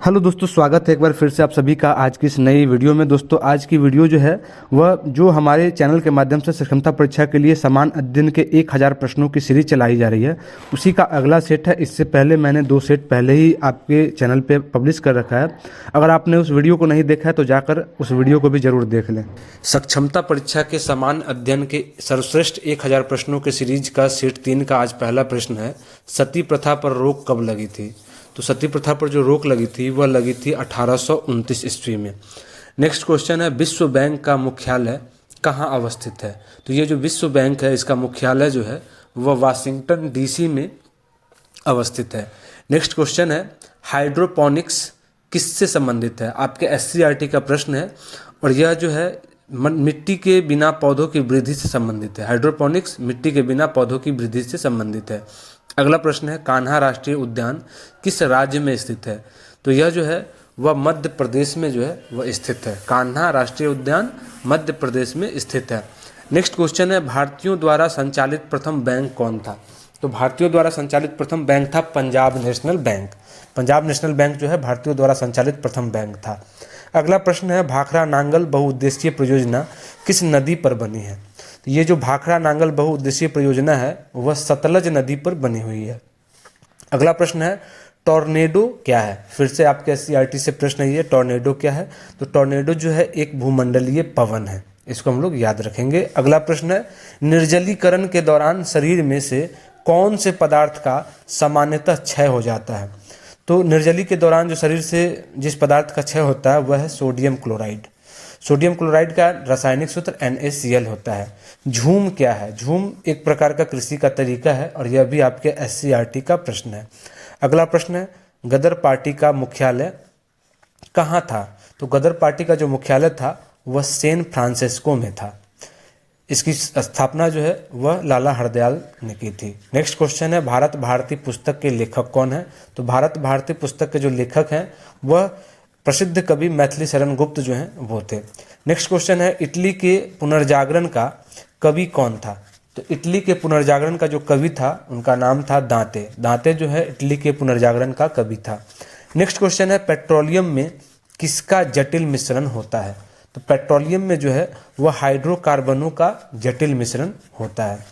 Hello दोस्तों, स्वागत है एक बार फिर से आप सभी का आज की इस नई वीडियो में। दोस्तों आज की वीडियो जो है वह जो हमारे चैनल के माध्यम से सक्षमता परीक्षा के लिए समान अध्ययन के 1000 प्रश्नों की सीरीज चलाई जा रही है, उसी का अगला सेट है। इससे पहले मैंने 2 सेट पहले ही आपके चैनल पे पब्लिश कर रखा है। अगर आपने उस वीडियो को नहीं देखा है तो जाकर उस वीडियो को भी जरूर देख लें। सक्षमता परीक्षा के समान अध्ययन के सर्वश्रेष्ठ 1000 प्रश्नों के सीरीज का सेट 3 का आज पहला प्रश्न है, सती प्रथा पर रोक कब लगी थी? तो सती प्रथा पर जो रोक लगी थी वह लगी थी 1829 ईस्वी में। नेक्स्ट क्वेश्चन है, विश्व बैंक का मुख्यालय कहाँ अवस्थित है? तो ये जो विश्व बैंक है इसका मुख्यालय जो है वह वाशिंगटन डीसी में अवस्थित है। नेक्स्ट क्वेश्चन है, हाइड्रोपोनिक्स किससे संबंधित है? आपके एससीईआरटी का प्रश्न है और यह जो है मिट्टी के बिना पौधों की वृद्धि से संबंधित है। हाइड्रोपोनिक्स मिट्टी के बिना पौधों की वृद्धि से संबंधित है। अगला प्रश्न है, कान्हा राष्ट्रीय उद्यान किस राज्य में स्थित है? तो यह जो है वह मध्य प्रदेश में जो है वह स्थित है। कान्हा राष्ट्रीय उद्यान मध्य प्रदेश में स्थित है। नेक्स्ट क्वेश्चन है, भारतीयों द्वारा संचालित प्रथम बैंक कौन था? तो भारतीयों द्वारा संचालित प्रथम बैंक था Punjab national bank. Punjab national bank जो है भारतीयों द्वारा संचालित प्रथम बैंक था। अगला प्रश्न है, भाखड़ा नांगल बहुउद्देशीय परियोजना किस नदी पर बनी है? तो ये जो भाखड़ा नांगल बहुउद्देशीय परियोजना है वह सतलज नदी पर बनी हुई है। अगला प्रश्न है, टॉर्नेडो क्या है? फिर से आपके एससीईआरटी से प्रश्न है, ये टॉर्नेडो क्या है? तो टॉर्नेडो जो है एक भूमंडलीय पवन है, इसको हम लोग याद रखेंगे। अगला प्रश्न है, निर्जलीकरण के दौरान शरीर में से कौन से पदार्थ का सामान्यतः क्षय हो जाता है? तो निर्जली के दौरान जो शरीर से जिस पदार्थ का क्षय होता है वह है सोडियम क्लोराइड। सोडियम क्लोराइड का रासायनिक सूत्र NaCl होता है। झूम क्या है? झूम एक प्रकार का कृषि का तरीका है और यह भी आपके एससीईआरटी का प्रश्न है। अगला प्रश्न है, गदर पार्टी का मुख्यालय कहाँ था? तो गदर पार्टी का जो मुख्यालय था वह सैन फ्रांसिस्को में था। इसकी स्थापना जो है वह लाला हरदयाल ने की थी। नेक्स्ट क्वेश्चन है, भारत भारती पुस्तक के लेखक कौन है? तो भारत भारती पुस्तक के जो लेखक हैं वह प्रसिद्ध कवि मैथिली शरण गुप्त जो हैं वो थे। नेक्स्ट क्वेश्चन है, इटली के पुनर्जागरण का कवि कौन था? तो इटली के पुनर्जागरण का जो कवि था उनका नाम था दांते। दांते जो है इटली के पुनर्जागरण का कवि था। नेक्स्ट क्वेश्चन है, पेट्रोलियम में किसका जटिल मिश्रण होता है? तो पेट्रोलियम में जो है वह हाइड्रोकार्बनों का जटिल मिश्रण होता है।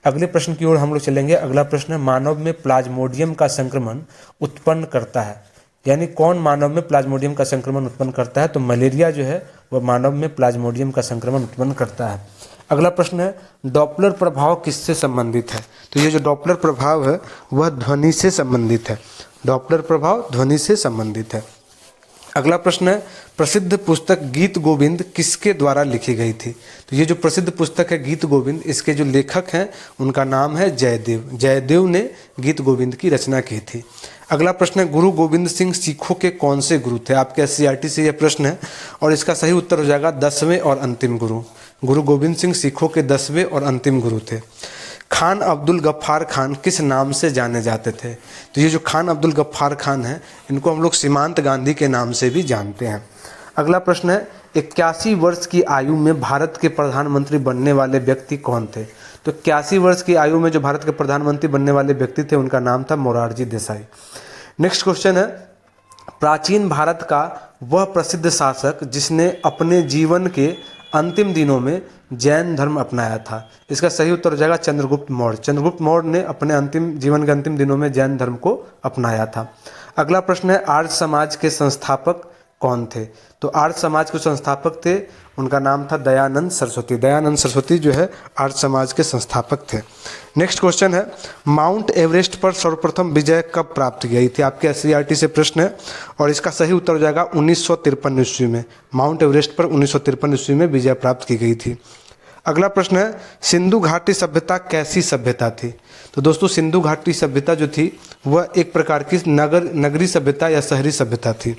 अगले प्रश्न की ओर हम लोग चलेंगे। अगला प्रश्न है, मानव में प्लाज्मोडियम का संक्रमण उत्पन्न करता है, यानी कौन मानव में प्लाज्मोडियम का संक्रमण उत्पन्न करता है? तो मलेरिया जो है वह मानव में प्लाज्मोडियम का संक्रमण उत्पन्न करता है। अगला प्रश्न है, डॉपलर प्रभाव किससे संबंधित है? तो ये जो डॉपलर प्रभाव है वह ध्वनि से संबंधित है। डॉपलर प्रभाव ध्वनि से संबंधित है। अगला प्रश्न है, प्रसिद्ध पुस्तक गीत गोविंद किसके द्वारा लिखी गई थी? तो ये जो प्रसिद्ध पुस्तक है गीत गोविंद, इसके जो लेखक हैं उनका नाम है जयदेव। जयदेव ने गीत गोविंद की रचना की थी। अगला प्रश्न है, गुरु गोविंद सिंह सिखों के कौन से गुरु थे? आपके एससीईआरटी से यह प्रश्न है और इसका सही उत्तर हो जाएगा 10वें और अंतिम गुरु। गुरु गोविंद सिंह सिखों के 10वें और अंतिम गुरु थे। खान अब्दुल गफ्फार खान किस नाम से जाने जाते थे? तो ये जो खान अब्दुल गफ्फार खान है इनको हम लोग सीमांत गांधी के नाम से भी जानते हैं। अगला प्रश्न है, 81 वर्ष की आयु में भारत के प्रधानमंत्री बनने वाले व्यक्ति कौन थे? तो 81 वर्ष की आयु में जो भारत के प्रधानमंत्री बनने वाले व्यक्ति थे उनका नाम था मोरारजी देसाई। नेक्स्ट क्वेश्चन है, प्राचीन भारत का वह प्रसिद्ध शासक जिसने अपने जीवन के अंतिम दिनों में जैन धर्म अपनाया था? इसका सही उत्तर हो जाएगा चंद्रगुप्त मौर्य। चंद्रगुप्त मौर्य ने अपने जीवन के अंतिम दिनों में जैन धर्म को अपनाया था। अगला प्रश्न है, आर्य समाज के संस्थापक कौन थे? तो आर्य समाज के संस्थापक थे उनका नाम था दयानंद सरस्वती। दयानंद सरस्वती जो है आर्य समाज के संस्थापक थे। नेक्स्ट क्वेश्चन है, माउंट एवरेस्ट पर सर्वप्रथम विजय कब प्राप्त की गई थी? आपके एससीईआरटी से प्रश्न है और इसका सही उत्तर हो जाएगा 1953 ईस्वी में। माउंट एवरेस्ट पर 1953 ईस्वी में विजय प्राप्त की गई थी। अगला प्रश्न है, सिंधु घाटी सभ्यता कैसी सभ्यता थी? तो दोस्तों सिंधु घाटी सभ्यता जो थी वह एक प्रकार की नगरी सभ्यता या शहरी सभ्यता थी।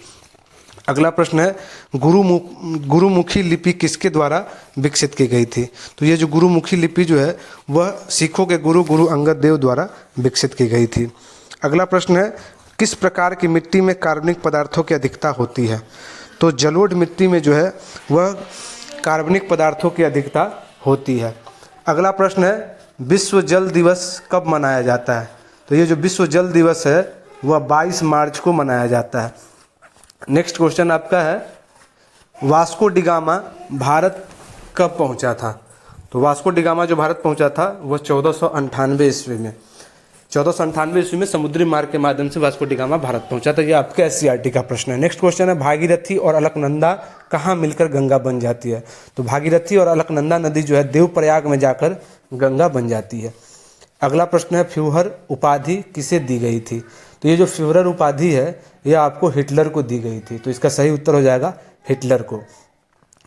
अगला प्रश्न है, गुरुमुखी लिपि किसके द्वारा विकसित की गई थी? तो ये जो गुरुमुखी लिपि जो है वह सिखों के गुरु अंगद देव द्वारा विकसित की गई थी। अगला प्रश्न है, किस प्रकार की मिट्टी में कार्बनिक पदार्थों की अधिकता होती है? तो जलोढ़ मिट्टी में जो है वह कार्बनिक पदार्थों की अधिकता होती है। अगला प्रश्न है, विश्व जल दिवस कब मनाया जाता है? तो ये जो विश्व जल दिवस है वह 22 मार्च को मनाया जाता है। नेक्स्ट क्वेश्चन आपका है, वास्को डिगामा भारत कब पहुंचा था? तो वास्को डिगामा जो भारत पहुंचा था वह 1498 ईस्वी में। 1498 ईस्वी में समुद्री मार्ग के माध्यम से वास्को डिगामा भारत पहुंचा था। ये आपके एससीईआरटी का प्रश्न है। नेक्स्ट क्वेश्चन है, भागीरथी और अलकनंदा कहाँ मिलकर गंगा बन जाती है? तो भागीरथी और अलकनंदा नदी जो है देवप्रयाग में जाकर गंगा बन जाती है। अगला प्रश्न है, फ्यूहर उपाधि किसे दी गई थी? तो ये जो फ्यूहर उपाधि है यह आपको हिटलर को दी गई थी। तो इसका सही उत्तर हो जाएगा हिटलर को।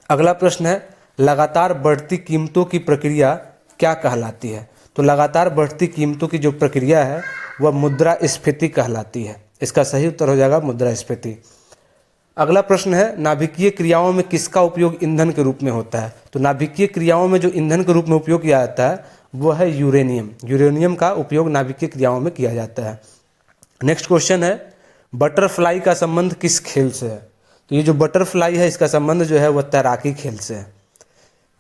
अगला प्रश्न है, लगातार बढ़ती कीमतों की प्रक्रिया क्या कहलाती है? तो लगातार बढ़ती कीमतों की जो प्रक्रिया है वह मुद्रास्फीति कहलाती है। इसका सही उत्तर हो जाएगा मुद्रास्फीति। अगला प्रश्न है, नाभिकीय क्रियाओं में किसका उपयोग ईंधन के रूप में होता है? तो नाभिकीय क्रियाओं में जो ईंधन के रूप में उपयोग किया जाता है वह है यूरेनियम। यूरेनियम का उपयोग नाभिकीय क्रियाओं में किया जाता है। नेक्स्ट क्वेश्चन है, बटरफ्लाई का संबंध किस खेल से है? तो ये जो बटरफ्लाई है इसका संबंध जो है वह तैराकी खेल से है।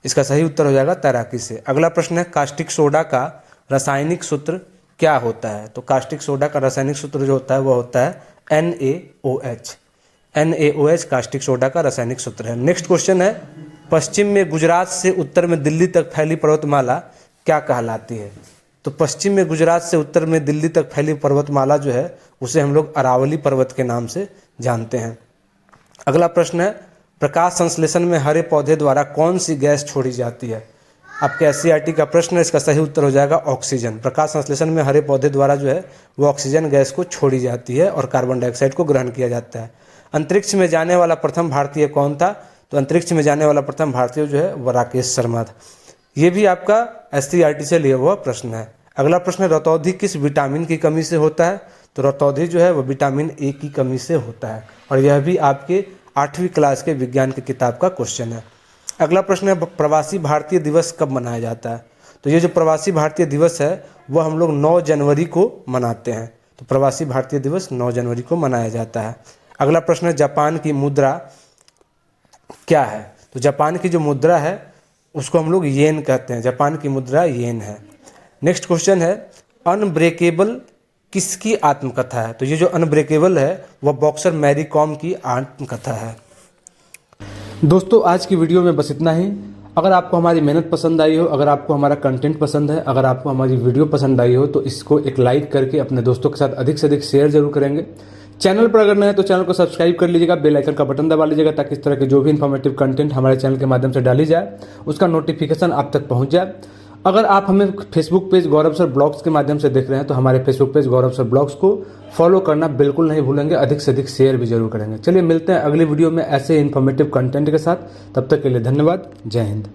इसका सही उत्तर हो जाएगा तैराकी से। अगला प्रश्न है, कास्टिक सोडा का रासायनिक सूत्र क्या होता है? तो कास्टिक सोडा का रासायनिक सूत्र जो होता है वह होता है NaOH। NaOH कास्टिक सोडा का रासायनिक सूत्र है। नेक्स्ट क्वेश्चन है, पश्चिम में गुजरात से उत्तर में दिल्ली तक फैली पर्वतमाला क्या कहलाती है? तो पश्चिम में गुजरात से उत्तर में दिल्ली तक फैली पर्वतमाला जो है उसे हम लोग अरावली पर्वत के नाम से जानते हैं। अगला प्रश्न है, प्रकाश संश्लेषण में हरे पौधे द्वारा कौन सी गैस छोड़ी जाती है? आपके एससीईआरटी का प्रश्न है। इसका सही उत्तर हो जाएगा ऑक्सीजन। प्रकाश संश्लेषण में हरे पौधे द्वारा जो है वो ऑक्सीजन गैस को छोड़ी जाती है और कार्बन डाइऑक्साइड को ग्रहण किया जाता है। अंतरिक्ष में जाने वाला प्रथम भारतीय कौन था? तो अंतरिक्ष में जाने वाला प्रथम भारतीय जो है वह राकेश शर्मा था। ये भी आपका एससीईआरटी से लिया हुआ प्रश्न है। अगला प्रश्न है, रतौंधी किस विटामिन की कमी से होता है? तो रतौंधी जो है वह विटामिन ए की कमी से होता है और यह भी आपके 8वीं क्लास के विज्ञान की किताब का क्वेश्चन है। अगला प्रश्न है, प्रवासी भारतीय दिवस कब मनाया जाता है? तो ये जो प्रवासी भारतीय दिवस है वह हम लोग 9 जनवरी को मनाते हैं। तो प्रवासी भारतीय दिवस 9 जनवरी को मनाया जाता है। अगला प्रश्न है, जापान की मुद्रा क्या है? तो जापान की जो मुद्रा है उसको हम लोग येन कहते हैं। जापान की मुद्रा येन है। नेक्स्ट क्वेश्चन है, अनब्रेकेबल किसकी आत्मकथा है? तो ये जो अनब्रेकेबल है वह बॉक्सर मैरी कॉम की आत्मकथा है। दोस्तों आज की वीडियो में बस इतना ही। अगर आपको हमारी मेहनत पसंद आई हो, अगर आपको हमारा कंटेंट पसंद है, अगर आपको हमारी वीडियो पसंद आई हो तो इसको एक लाइक करके अपने दोस्तों के साथ अधिक से अधिक शेयर जरूर करेंगे। चैनल पर अगर नए हैं तो चैनल को सब्सक्राइब कर लीजिएगा, बेल आइकन का बटन दबा लीजिएगा ताकि इस तरह के जो भी इन्फॉर्मेटिव कंटेंट हमारे चैनल के माध्यम से डाली जाए उसका नोटिफिकेशन आप तक पहुंच जाए। अगर आप हमें फेसबुक पेज गौरव सर ब्लॉग्स के माध्यम से देख रहे हैं तो हमारे फेसबुक पेज गौरव सर ब्लॉग्स को फॉलो करना बिल्कुल नहीं भूलेंगे, अधिक से अधिक शेयर भी जरूर करेंगे। चलिए मिलते हैं अगली वीडियो में ऐसे इन्फॉर्मेटिव कंटेंट के साथ। तब तक के लिए धन्यवाद। जय हिंद।